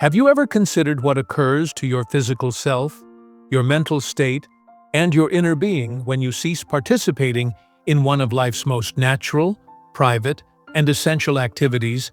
Have you ever considered what occurs to your physical self, your mental state, and your inner being when you cease participating in one of life's most natural, private, and essential activities,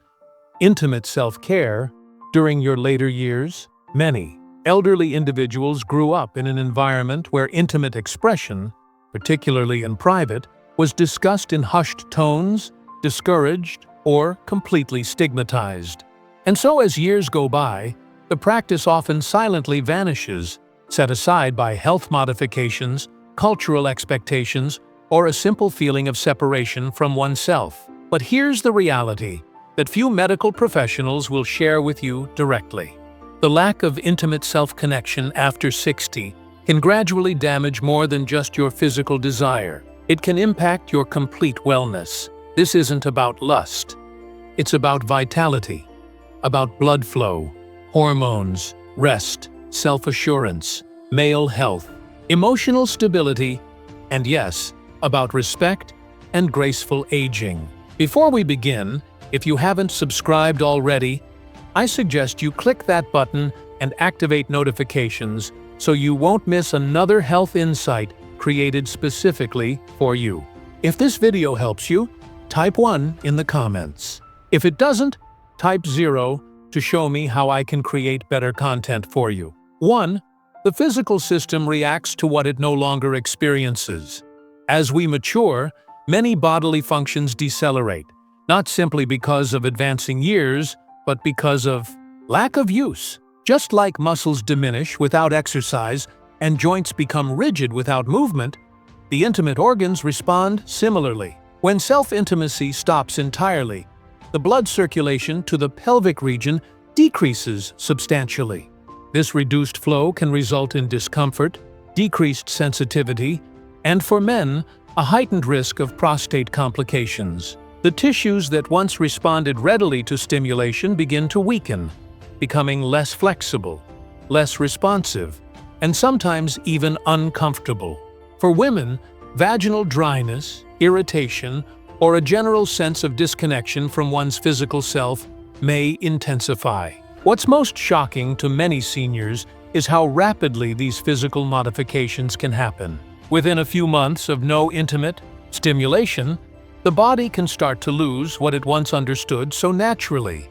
intimate self-care, during your later years? Many elderly individuals grew up in an environment where intimate expression, particularly in private, was discussed in hushed tones, discouraged, or completely stigmatized. And so as years go by, the practice often silently vanishes, set aside by health modifications, cultural expectations, or a simple feeling of separation from oneself. But here's the reality that few medical professionals will share with you directly. The lack of intimate self-connection after 60 can gradually damage more than just your physical desire. It can impact your complete wellness. This isn't about lust. It's about vitality, about blood flow, hormones, rest, self-assurance, male health, emotional stability, and yes, about respect and graceful aging. Before we begin, if you haven't subscribed already, I suggest you click that button and activate notifications so you won't miss another health insight created specifically for you. If this video helps you, type 1 in the comments. If it doesn't, type 0 to show me how I can create better content for you. 1. The physical system reacts to what it no longer experiences. As we mature, many bodily functions decelerate, not simply because of advancing years, but because of lack of use. Just like muscles diminish without exercise and joints become rigid without movement, the intimate organs respond similarly. When self-intimacy stops entirely, the blood circulation to the pelvic region decreases substantially. This reduced flow can result in discomfort, decreased sensitivity, and for men, a heightened risk of prostate complications. The tissues that once responded readily to stimulation begin to weaken, becoming less flexible, less responsive, and sometimes even uncomfortable. For women, vaginal dryness, irritation, or a general sense of disconnection from one's physical self may intensify. What's most shocking to many seniors is how rapidly these physical modifications can happen. Within a few months of no intimate stimulation, the body can start to lose what it once understood so naturally.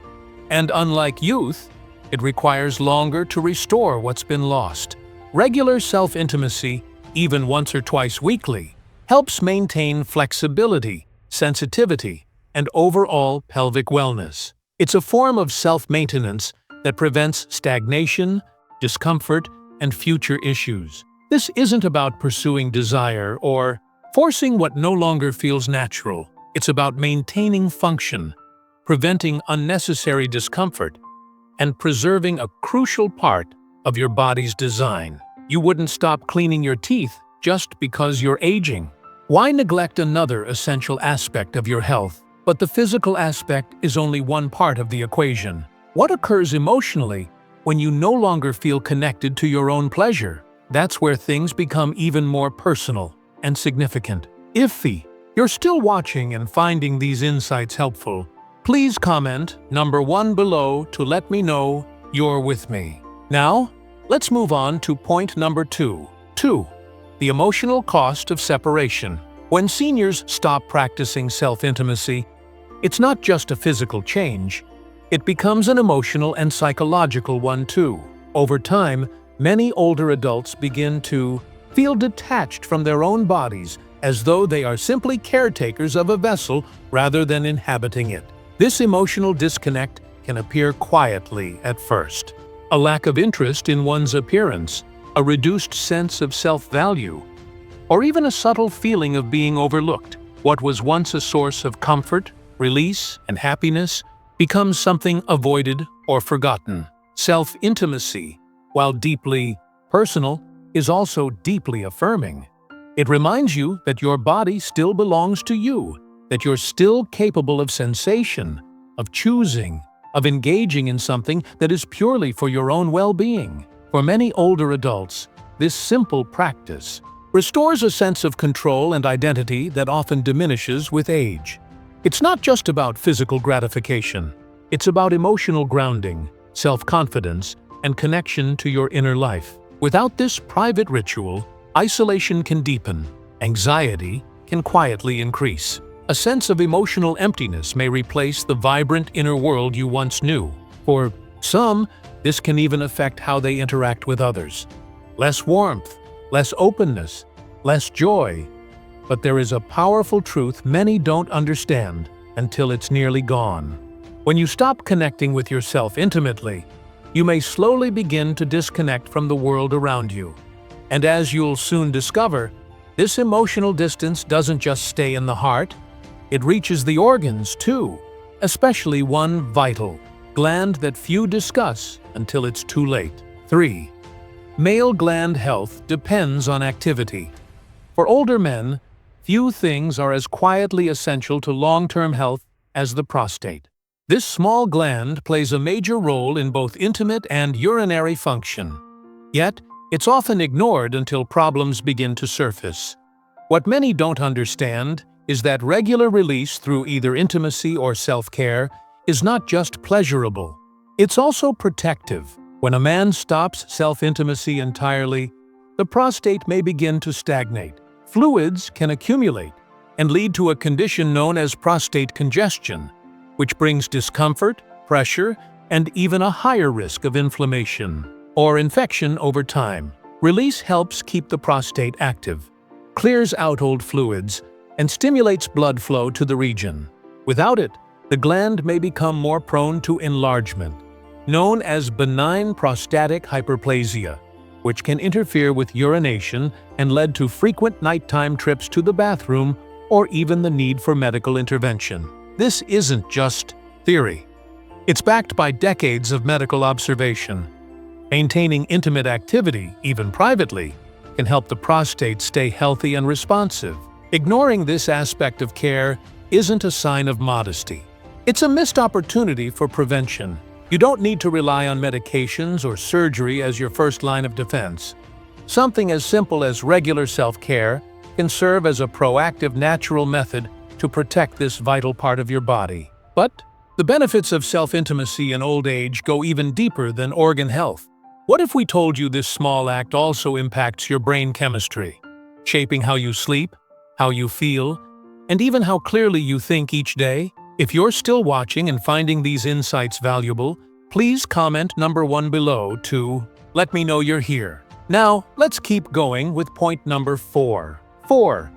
And unlike youth, it requires longer to restore what's been lost. Regular self-intimacy, even once or twice weekly, helps maintain flexibility, sensitivity, and overall pelvic wellness. It's a form of self-maintenance that prevents stagnation, discomfort, and future issues. This isn't about pursuing desire or forcing what no longer feels natural. It's about maintaining function, preventing unnecessary discomfort, and preserving a crucial part of your body's design. You wouldn't stop cleaning your teeth just because you're aging. Why neglect another essential aspect of your health? But the physical aspect is only one part of the equation. What occurs emotionally when you no longer feel connected to your own pleasure? That's where things become even more personal and significant. If you're still watching and finding these insights helpful, please comment number 1 below to let me know you're with me. Now, let's move on to point number 2. 2. The emotional cost of separation. When seniors stop practicing self-intimacy, it's not just a physical change, it becomes an emotional and psychological one too. Over time, many older adults begin to feel detached from their own bodies, as though they are simply caretakers of a vessel rather than inhabiting it. This emotional disconnect can appear quietly at first. A lack of interest in one's appearance, a reduced sense of self-value, or even a subtle feeling of being overlooked. What was once a source of comfort, release, and happiness becomes something avoided or forgotten. Self-intimacy, while deeply personal, is also deeply affirming. It reminds you that your body still belongs to you, that you're still capable of sensation, of choosing, of engaging in something that is purely for your own well-being. For many older adults, this simple practice restores a sense of control and identity that often diminishes with age. It's not just about physical gratification. It's about emotional grounding, self-confidence, and connection to your inner life. Without this private ritual, isolation can deepen, anxiety can quietly increase. A sense of emotional emptiness may replace the vibrant inner world you once knew. For some, this can even affect how they interact with others. Less warmth, less openness, less joy. But there is a powerful truth many don't understand until it's nearly gone. When you stop connecting with yourself intimately, you may slowly begin to disconnect from the world around you. And as you'll soon discover, this emotional distance doesn't just stay in the heart, it reaches the organs too, especially one vital gland that few discuss until it's too late. 3. Male gland health depends on activity. For older men, few things are as quietly essential to long-term health as the prostate. This small gland plays a major role in both intimate and urinary function. Yet, it's often ignored until problems begin to surface. What many don't understand is that regular release through either intimacy or self-care is not just pleasurable. It's also protective. When a man stops self-intimacy entirely, the prostate may begin to stagnate. Fluids can accumulate and lead to a condition known as prostate congestion, which brings discomfort, pressure, and even a higher risk of inflammation or infection over time. Release helps keep the prostate active, clears out old fluids, and stimulates blood flow to the region. Without it, the gland may become more prone to enlargement, known as benign prostatic hyperplasia, which can interfere with urination and lead to frequent nighttime trips to the bathroom or even the need for medical intervention. This isn't just theory. It's backed by decades of medical observation. Maintaining intimate activity, even privately, can help the prostate stay healthy and responsive. Ignoring this aspect of care isn't a sign of modesty. It's a missed opportunity for prevention. You don't need to rely on medications or surgery as your first line of defense. Something as simple as regular self-care can serve as a proactive natural method to protect this vital part of your body. But the benefits of self-intimacy in old age go even deeper than organ health. What if we told you this small act also impacts your brain chemistry, shaping how you sleep, how you feel, and even how clearly you think each day? If you're still watching and finding these insights valuable, please comment number 1 below to let me know you're here. Now, let's keep going with point number 4. 4.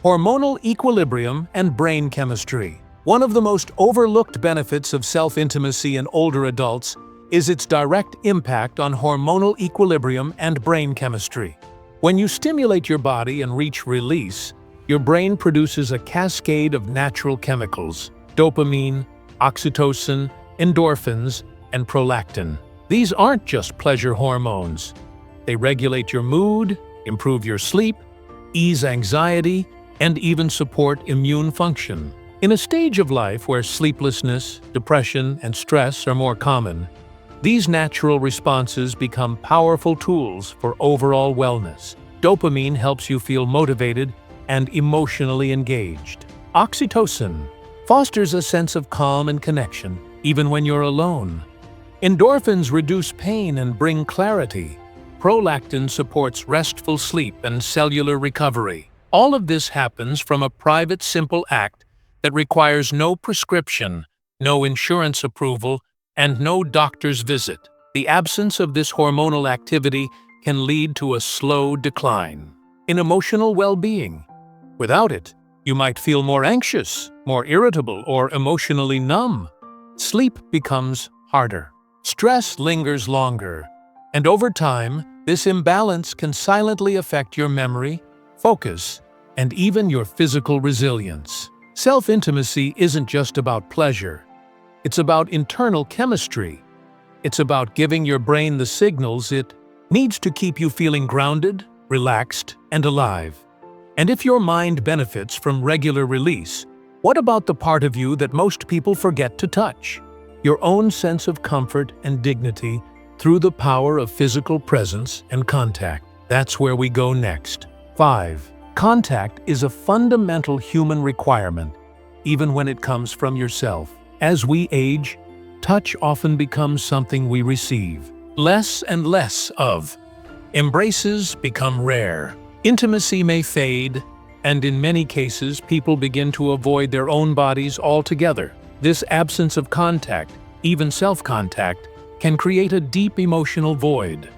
Hormonal equilibrium and brain chemistry. One of the most overlooked benefits of self-intimacy in older adults is its direct impact on hormonal equilibrium and brain chemistry. When you stimulate your body and reach release, your brain produces a cascade of natural chemicals: dopamine, oxytocin, endorphins, and prolactin. These aren't just pleasure hormones. They regulate your mood, improve your sleep, ease anxiety, and even support immune function. In a stage of life where sleeplessness, depression, and stress are more common, these natural responses become powerful tools for overall wellness. Dopamine helps you feel motivated and emotionally engaged. Oxytocin fosters a sense of calm and connection, even when you're alone. Endorphins reduce pain and bring clarity. Prolactin supports restful sleep and cellular recovery. All of this happens from a private, simple act that requires no prescription, no insurance approval, and no doctor's visit. The absence of this hormonal activity can lead to a slow decline in emotional well-being. Without it, you might feel more anxious, more irritable, or emotionally numb. Sleep becomes harder. Stress lingers longer. And over time, this imbalance can silently affect your memory, focus, and even your physical resilience. Self-intimacy isn't just about pleasure. It's about internal chemistry. It's about giving your brain the signals it needs to keep you feeling grounded, relaxed, and alive. And if your mind benefits from regular release, what about the part of you that most people forget to touch? Your own sense of comfort and dignity through the power of physical presence and contact. That's where we go next. 5. Contact is a fundamental human requirement, even when it comes from yourself. As we age, touch often becomes something we receive less and less of. Embraces become rare. Intimacy may fade, and in many cases, people begin to avoid their own bodies altogether. This absence of contact, even self-contact, can create a deep emotional void,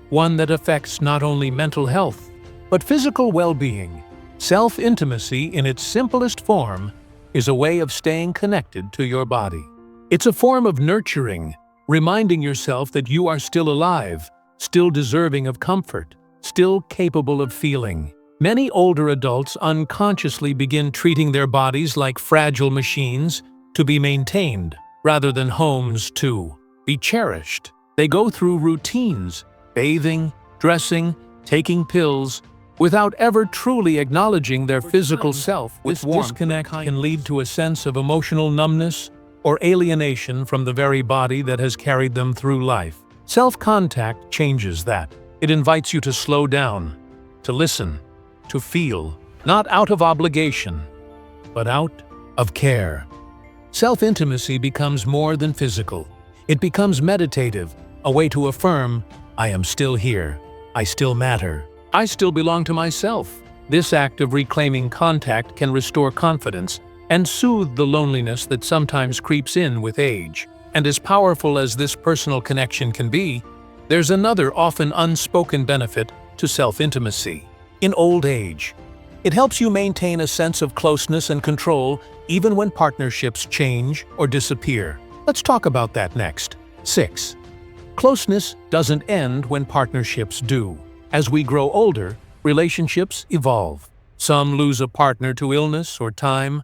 one that affects not only mental health, but physical well-being. Self-intimacy, in its simplest form, is a way of staying connected to your body. It's a form of nurturing, reminding yourself that you are still alive, still deserving of comfort, still capable of feeling. Many older adults unconsciously begin treating their bodies like fragile machines to be maintained, rather than homes to be cherished. They go through routines, bathing, dressing, taking pills, without ever truly acknowledging their physical self. This disconnect can lead to a sense of emotional numbness or alienation from the very body that has carried them through life. Self-contact changes that. It invites you to slow down, to listen, to feel, not out of obligation, but out of care. Self-intimacy becomes more than physical. It becomes meditative, a way to affirm, I am still here, I still matter, I still belong to myself. This act of reclaiming contact can restore confidence and soothe the loneliness that sometimes creeps in with age. And as powerful as this personal connection can be, there's another often unspoken benefit to self-intimacy. In old age, it helps you maintain a sense of closeness and control even when partnerships change or disappear. Let's talk about that next. 6. Closeness doesn't end when partnerships do. As we grow older, relationships evolve. Some lose a partner to illness or time,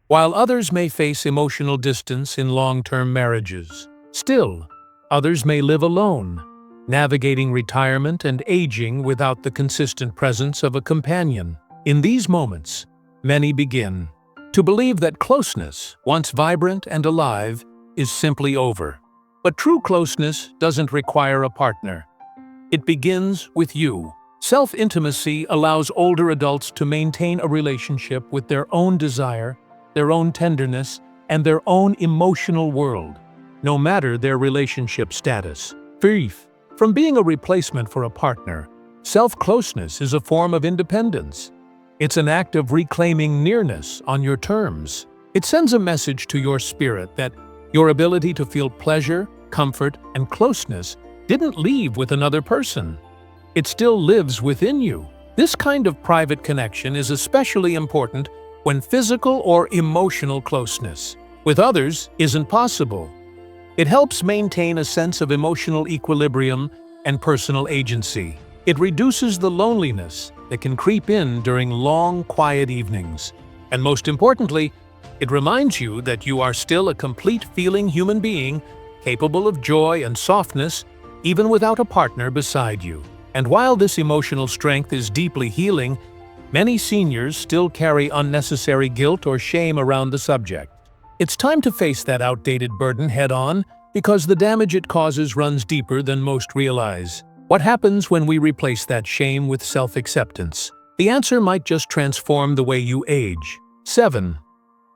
while others may face emotional distance in long-term marriages. Still, others may live alone, navigating retirement and aging without the consistent presence of a companion. In these moments, many begin to believe that closeness, once vibrant and alive, is simply over. But true closeness doesn't require a partner. It begins with you. Self-intimacy allows older adults to maintain a relationship with their own desire, their own tenderness, and their own emotional world, no matter their relationship status. Free from being a replacement for a partner, self-closeness is a form of independence. It's an act of reclaiming nearness on your terms. It sends a message to your spirit that your ability to feel pleasure, comfort, and closeness didn't leave with another person. It still lives within you. This kind of private connection is especially important when physical or emotional closeness with others isn't possible. It helps maintain a sense of emotional equilibrium and personal agency. It reduces the loneliness that can creep in during long, quiet evenings. And most importantly, it reminds you that you are still a complete feeling human being, capable of joy and softness, even without a partner beside you. And while this emotional strength is deeply healing, many seniors still carry unnecessary guilt or shame around the subject. It's time to face that outdated burden head-on, because the damage it causes runs deeper than most realize. What happens when we replace that shame with self-acceptance? The answer might just transform the way you age. 7.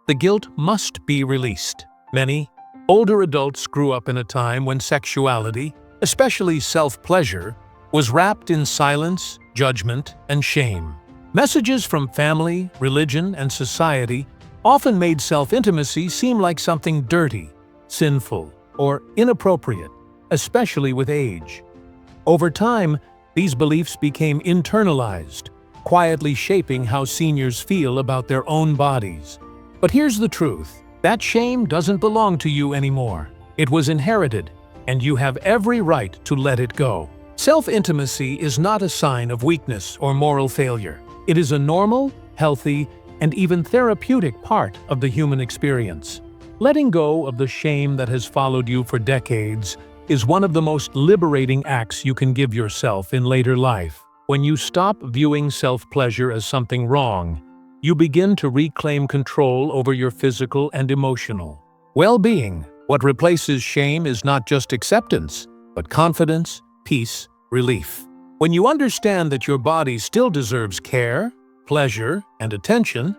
The guilt must be released. Many older adults grew up in a time when sexuality, especially self-pleasure, was wrapped in silence, judgment, and shame. Messages from family, religion, and society often made self-intimacy seem like something dirty, sinful, or inappropriate, especially with age. Over time, these beliefs became internalized, quietly shaping how seniors feel about their own bodies. But here's the truth: that shame doesn't belong to you anymore. It was inherited, and you have every right to let it go. Self-intimacy is not a sign of weakness or moral failure. It is a normal, healthy, and even therapeutic part of the human experience. Letting go of the shame that has followed you for decades is one of the most liberating acts you can give yourself in later life. When you stop viewing self-pleasure as something wrong, you begin to reclaim control over your physical and emotional well-being. What replaces shame is not just acceptance, but confidence, peace, relief. When you understand that your body still deserves care, pleasure, and attention,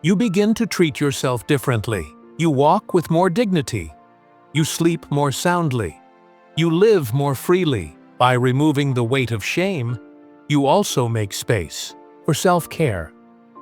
you begin to treat yourself differently. You walk with more dignity. You sleep more soundly. You live more freely. By removing the weight of shame, you also make space for self-care.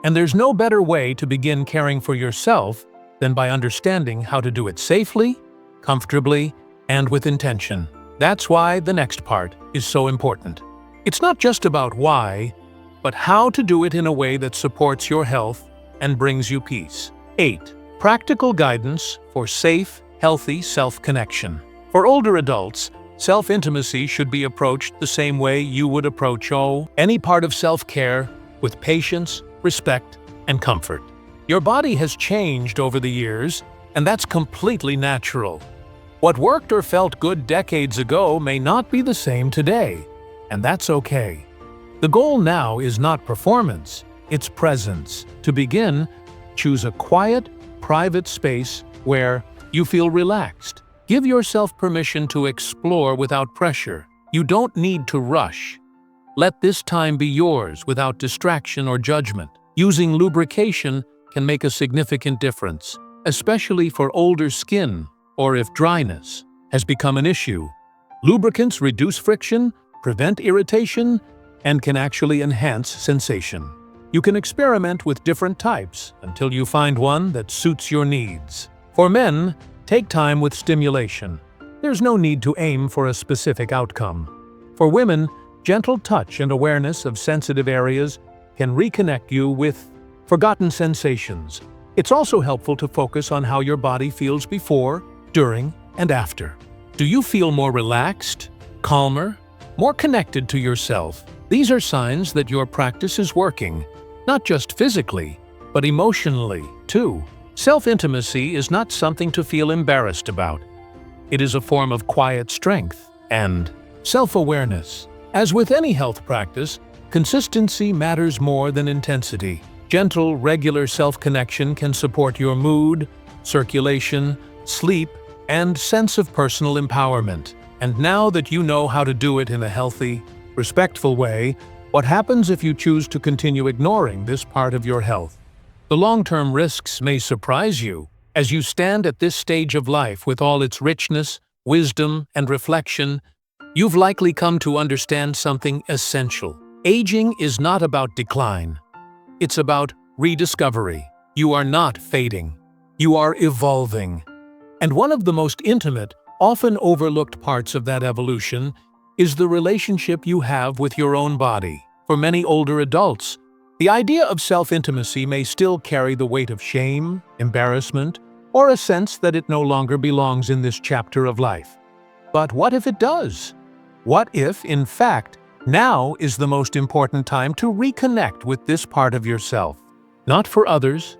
And there's no better way to begin caring for yourself than by understanding how to do it safely, comfortably, and with intention. That's why the next part is so important. It's not just about why, but how to do it in a way that supports your health and brings you peace. 8. Practical guidance for safe, healthy self-connection. For older adults, self-intimacy should be approached the same way you would approach any part of self-care, with patience, respect, and comfort. Your body has changed over the years, and that's completely natural. What worked or felt good decades ago may not be the same today, and that's okay. The goal now is not performance, it's presence. To begin, choose a quiet, private space where you feel relaxed. Give yourself permission to explore without pressure. You don't need to rush. Let this time be yours without distraction or judgment. Using lubrication can make a significant difference, especially for older skin or if dryness has become an issue. Lubricants reduce friction, prevent irritation, and can actually enhance sensation. You can experiment with different types until you find one that suits your needs. For men, take time with stimulation. There's no need to aim for a specific outcome. For women, gentle touch and awareness of sensitive areas can reconnect you with forgotten sensations. It's also helpful to focus on how your body feels before, during, and after. Do you feel more relaxed, calmer, more connected to yourself? These are signs that your practice is working, not just physically, but emotionally, too. Self-intimacy is not something to feel embarrassed about. It is a form of quiet strength and self-awareness. As with any health practice, consistency matters more than intensity. Gentle, regular self-connection can support your mood, circulation, sleep, and sense of personal empowerment. And now that you know how to do it in a healthy, respectful way, what happens if you choose to continue ignoring this part of your health? The long-term risks may surprise you. As you stand at this stage of life with all its richness, wisdom, and reflection, you've likely come to understand something essential. Aging is not about decline. It's about rediscovery. You are not fading. You are evolving. And one of the most intimate, often overlooked parts of that evolution is the relationship you have with your own body. For many older adults, the idea of self-intimacy may still carry the weight of shame, embarrassment, or a sense that it no longer belongs in this chapter of life. But what if it does? What if, in fact, now is the most important time to reconnect with this part of yourself? Not for others,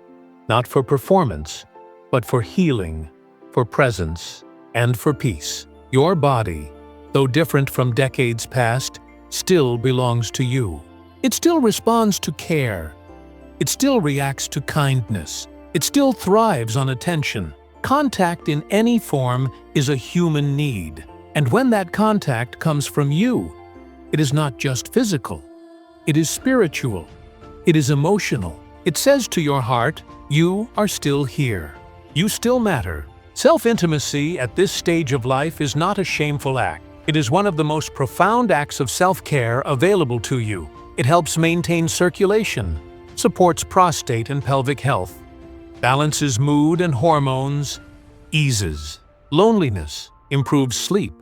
not for performance, but for healing, for presence, and for peace. Your body, though different from decades past, still belongs to you. It still responds to care. It still reacts to kindness. It still thrives on attention. Contact in any form is a human need. And when that contact comes from you, it is not just physical. It is spiritual. It is emotional. It says to your heart, you are still here. You still matter. Self-intimacy at this stage of life is not a shameful act. It is one of the most profound acts of self-care available to you. It helps maintain circulation, supports prostate and pelvic health, balances mood and hormones, eases loneliness, improves sleep,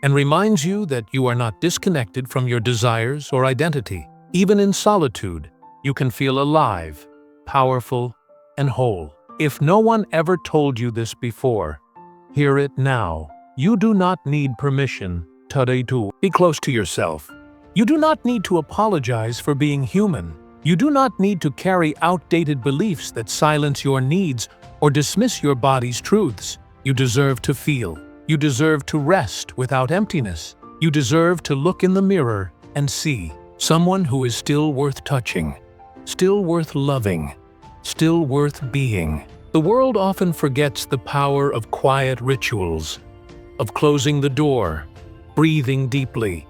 and reminds you that you are not disconnected from your desires or identity. Even in solitude, you can feel alive, powerful, and whole. If no one ever told you this before, hear it now. You do not need permission to be close to yourself. You do not need to apologize for being human. You do not need to carry outdated beliefs that silence your needs or dismiss your body's truths. You deserve to feel. You deserve to rest without emptiness. You deserve to look in the mirror and see someone who is still worth touching, still worth loving, still worth being. The world often forgets the power of quiet rituals, of closing the door, breathing deeply,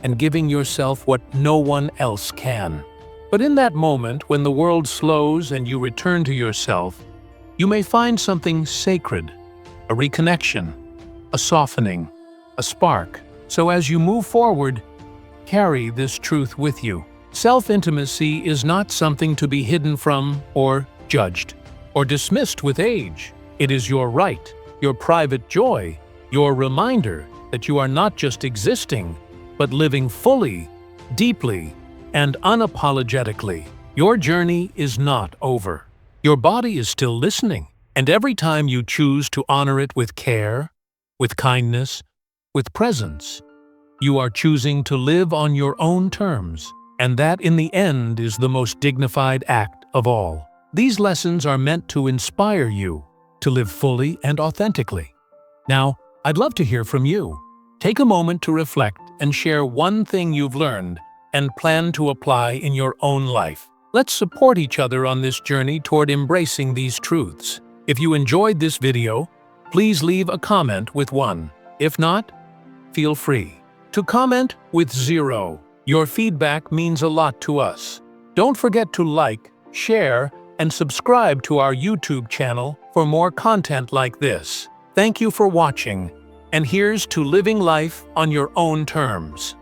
and giving yourself what no one else can. But in that moment, when the world slows and you return to yourself, you may find something sacred, a reconnection, a softening, a spark. So as you move forward, carry this truth with you. Self-intimacy is not something to be hidden from or judged or dismissed with age. It is your right, your private joy, your reminder that you are not just existing, but living fully, deeply, and unapologetically. Your journey is not over. Your body is still listening, and every time you choose to honor it with care, with kindness, with presence, you are choosing to live on your own terms, and that in the end is the most dignified act of all. These lessons are meant to inspire you to live fully and authentically. Now, I'd love to hear from you. Take a moment to reflect and share one thing you've learned and plan to apply in your own life. Let's support each other on this journey toward embracing these truths. If you enjoyed this video, please leave a comment with 1. If not, feel free to comment with 0. Your feedback means a lot to us. Don't forget to like, share, and subscribe to our YouTube channel for more content like this. Thank you for watching, and here's to living life on your own terms.